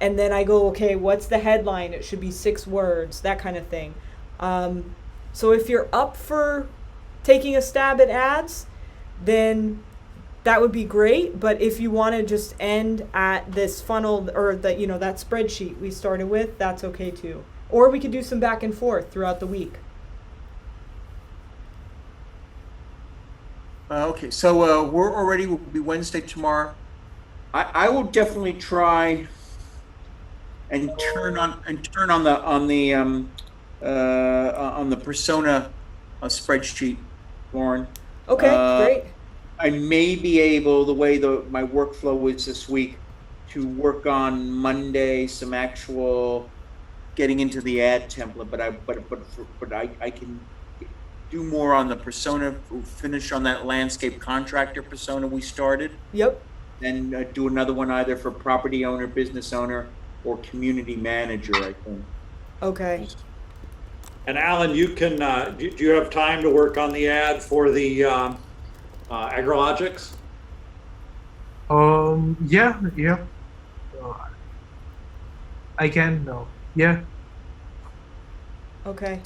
And then I go, okay, what's the headline? It should be 6 words, that kind of thing. So if you're up for taking a stab at ads, then that would be great. But if you want to just end at this funnel or that spreadsheet we started with, that's okay too. Or we could do some back and forth throughout the week. Okay, so we're already, will be Wednesday tomorrow. I will definitely try and turn on the persona spreadsheet, Lauren. Okay, great. I may be able, the way my workflow is this week, to work on Monday some actual getting into the ad template, but I can do more on the persona, finish on that landscape contractor persona we started, Yep. then do another one either for property owner, business owner, or community manager, I think. Okay. And Alan, you can, do you have time to work on the ad for the AgriLogics? Yeah. Uh, I can. Yeah. Okay.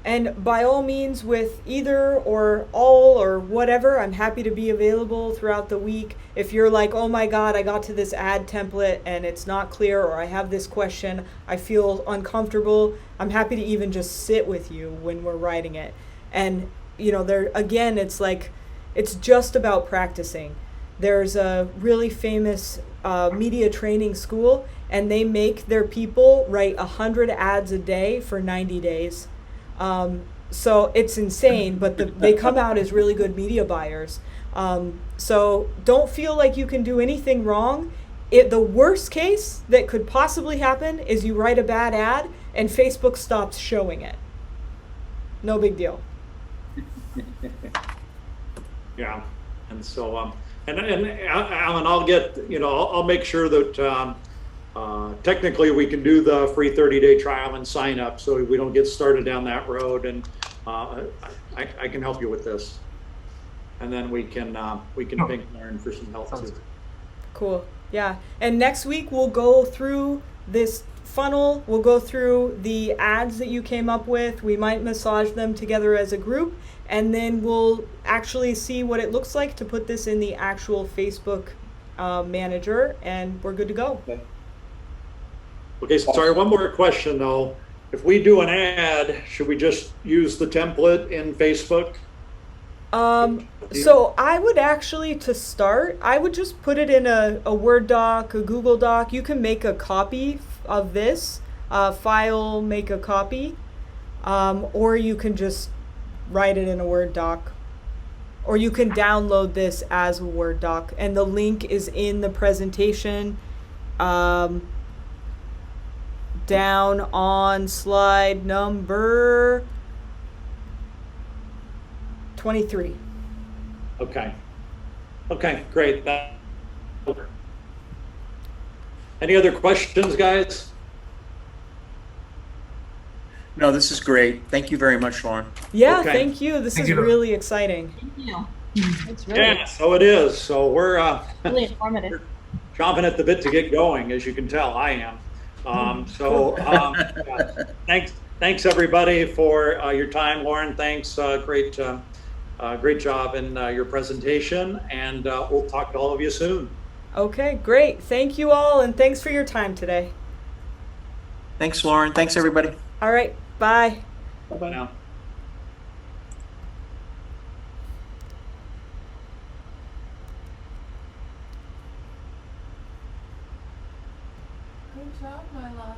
And by all means, with either or all or whatever, I'm happy to be available throughout the week. If you're like, oh my God, I got to this ad template and it's not clear, or I have this question, I feel uncomfortable, I'm happy to even just sit with you when we're writing it. And, there, again, it's like, it's just about practicing. There's a really famous media training school, and they make their people write 100 ads a day for 90 days. So it's insane, but they come out as really good media buyers. So don't feel like you can do anything wrong. The worst case that could possibly happen is you write a bad ad and Facebook stops showing it. No big deal. Yeah, and so, and Alan, I'll get, I'll make sure that technically we can do the free 30-day trial and sign up, so we don't get started down that road, and I can help you with this. And then we can ping Lauren for some help too. Cool. Yeah. And next week we'll go through this funnel. We'll go through the ads that you came up with. We might massage them together as a group, and then we'll actually see what it looks like to put this in the actual Facebook manager, and we're good to go. Okay, sorry, one more question though. If we do an ad, should we just use the template in Facebook? So I would actually, to start, I would just put it in a Word doc, a Google Doc. You can make a copy of this, file, make a copy, or you can just write it in a Word doc. Or you can download this as a Word doc, and the link is in the presentation, down on slide number 23. Okay, great. Any other questions, guys? No, this is great. Thank you very much, Lauren. Yeah, Okay. thank you. This Thank is you. really exciting. Thank you. It's really Yeah, so it is. So we're Really informative. chomping at the bit to get going, as you can tell, I am. Yeah. Thanks everybody for your time, Lauren. Thanks, great job in your presentation, and we'll talk to all of you soon. Okay, great. Thank you all, and thanks for your time today. Thanks, Lauren. Thanks, everybody. All right, bye. Bye now. Good job, my love.